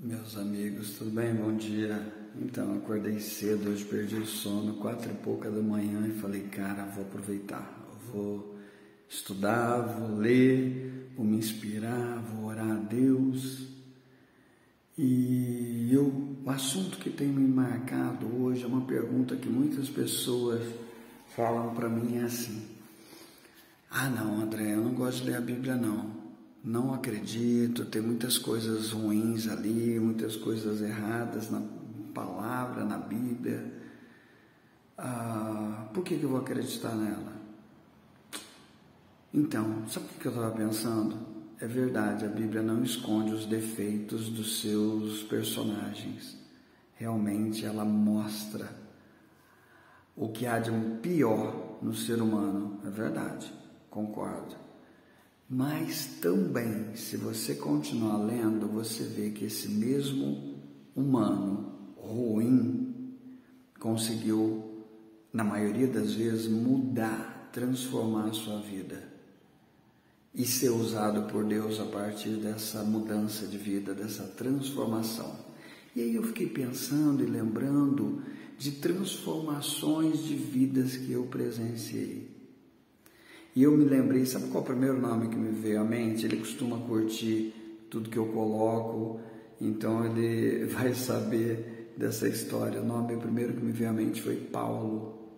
Meus amigos, tudo bem? Bom dia. Então, acordei cedo, hoje perdi o sono, 4h pouca da manhã e falei, cara, vou aproveitar, vou estudar, vou ler, vou me inspirar, vou orar a Deus. E o assunto que tem me marcado hoje é uma pergunta que muitas pessoas falam para mim, é assim: ah não, André, eu não gosto de ler a Bíblia não acredito, tem muitas coisas ruins ali, muitas coisas erradas na palavra, na Bíblia, por que eu vou acreditar nela? Então, sabe o que eu estava pensando? É verdade, a Bíblia não esconde os defeitos dos seus personagens, realmente ela mostra o que há de pior no ser humano, é verdade, concordo. Mas também, se você continuar lendo, você vê que esse mesmo humano ruim conseguiu, na maioria das vezes, mudar, transformar a sua vida e ser usado por Deus a partir dessa mudança de vida, dessa transformação. E aí eu fiquei pensando e lembrando de transformações de vidas que eu presenciei. E eu me lembrei, sabe qual é o primeiro nome que me veio à mente? Ele costuma curtir tudo que eu coloco, então ele vai saber dessa história. O nome primeiro que me veio à mente foi Paulo.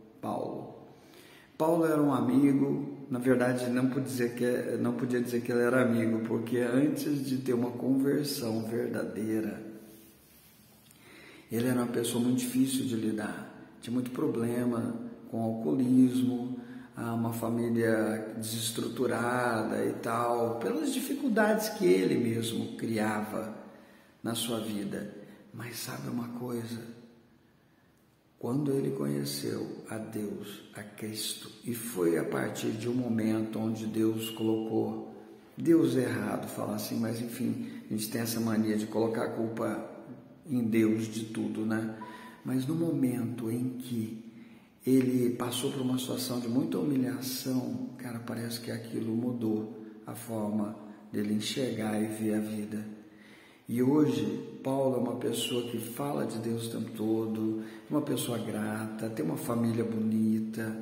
Paulo era um amigo, na verdade não podia dizer que ele era amigo, porque antes de ter uma conversão verdadeira, ele era uma pessoa muito difícil de lidar, tinha muito problema com alcoolismo, uma família desestruturada e tal, pelas dificuldades que ele mesmo criava na sua vida. Mas sabe uma coisa? Quando ele conheceu a Deus, a Cristo, e foi a partir de um momento onde Deus colocou, Deus errado, falar assim, mas enfim, a gente tem essa mania de colocar a culpa em Deus de tudo, né? Mas no momento em que ele passou por uma situação de muita humilhação, cara, parece que aquilo mudou a forma dele enxergar e ver a vida. E hoje, Paulo é uma pessoa que fala de Deus o tempo todo, uma pessoa grata, tem uma família bonita,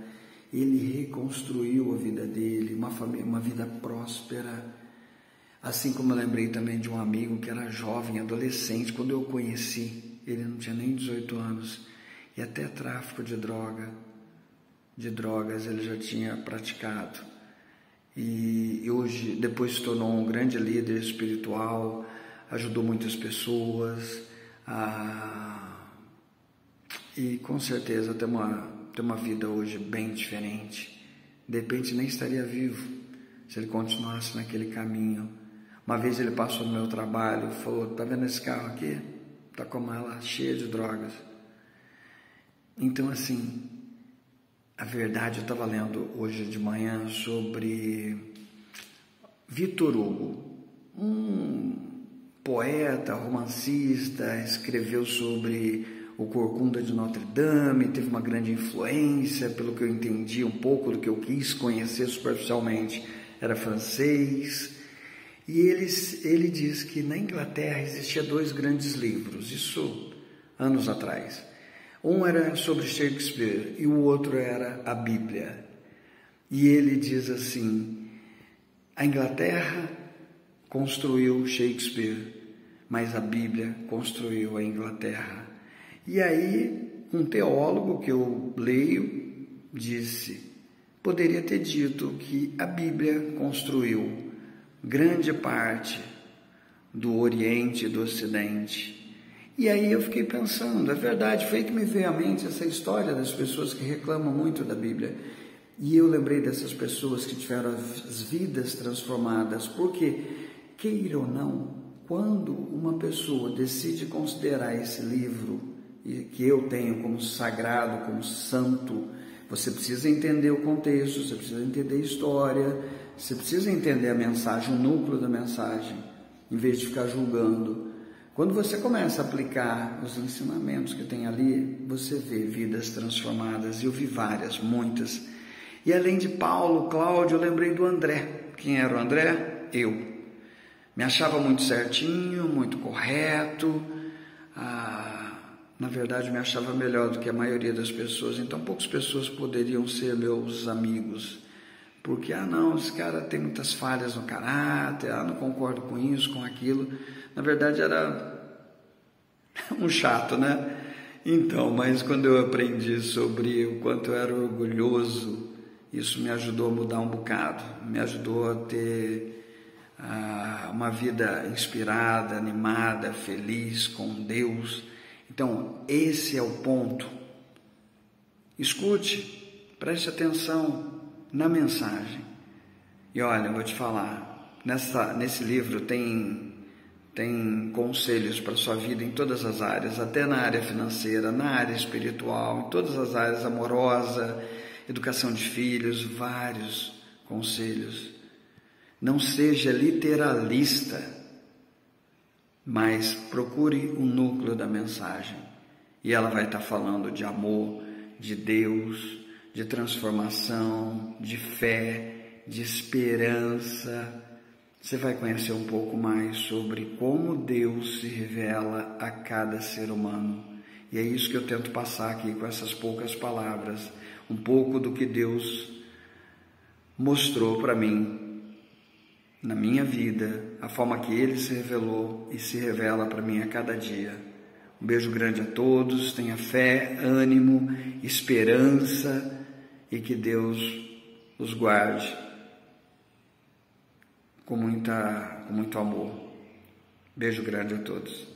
ele reconstruiu a vida dele, uma vida próspera. Assim como eu lembrei também de um amigo que era jovem, adolescente, quando eu o conheci, ele não tinha nem 18 anos, e até tráfico de drogas ele já tinha praticado. E hoje, depois se tornou um grande líder espiritual, ajudou muitas pessoas, e com certeza tem uma vida hoje bem diferente. De repente nem estaria vivo se ele continuasse naquele caminho. Uma vez ele passou no meu trabalho e falou: tá vendo esse carro aqui? Tá com a mala cheia de drogas. Então, assim, a verdade, eu estava lendo hoje de manhã sobre Victor Hugo, um poeta, romancista, escreveu sobre o Corcunda de Notre Dame, teve uma grande influência, pelo que eu entendi, um pouco do que eu quis conhecer superficialmente, era francês, e ele diz que na Inglaterra existia 2 grandes livros, isso anos atrás. Um era sobre Shakespeare e o outro era a Bíblia. E ele diz assim: a Inglaterra construiu Shakespeare, mas a Bíblia construiu a Inglaterra. E aí um teólogo que eu leio disse, poderia ter dito que a Bíblia construiu grande parte do Oriente e do Ocidente. E aí eu fiquei pensando, é verdade, foi que me veio à mente essa história das pessoas que reclamam muito da Bíblia. E eu lembrei dessas pessoas que tiveram as vidas transformadas, porque, queira ou não, quando uma pessoa decide considerar esse livro, que eu tenho como sagrado, como santo, você precisa entender o contexto, você precisa entender a história, você precisa entender a mensagem, o núcleo da mensagem, em vez de ficar julgando. Quando você começa a aplicar os ensinamentos que tem ali, você vê vidas transformadas. Eu vi várias, muitas. E além de Paulo, Cláudio, eu lembrei do André. Quem era o André? Eu. Me achava muito certinho, muito correto, na verdade me achava melhor do que a maioria das pessoas, então poucas pessoas poderiam ser meus amigos, porque, não, esse cara tem muitas falhas no caráter, não concordo com isso, com aquilo. Na verdade era um chato, né? Então, mas quando eu aprendi sobre o quanto eu era orgulhoso, isso me ajudou a mudar um bocado, me ajudou a ter uma vida inspirada, animada, feliz com Deus. Então, esse é o ponto. Escute, preste atenção na mensagem. E olha, eu vou te falar, nesse livro tem conselhos para a sua vida em todas as áreas, até na área financeira, na área espiritual, em todas as áreas, amorosa, educação de filhos, vários conselhos. Não seja literalista, mas procure o núcleo da mensagem. E ela vai estar falando de amor, de Deus, de transformação, de fé, de esperança. Você vai conhecer um pouco mais sobre como Deus se revela a cada ser humano. E é isso que eu tento passar aqui com essas poucas palavras. Um pouco do que Deus mostrou para mim, na minha vida, a forma que Ele se revelou e se revela para mim a cada dia. Um beijo grande a todos, tenha fé, ânimo, esperança e que Deus os guarde com muito amor. Beijo grande a todos.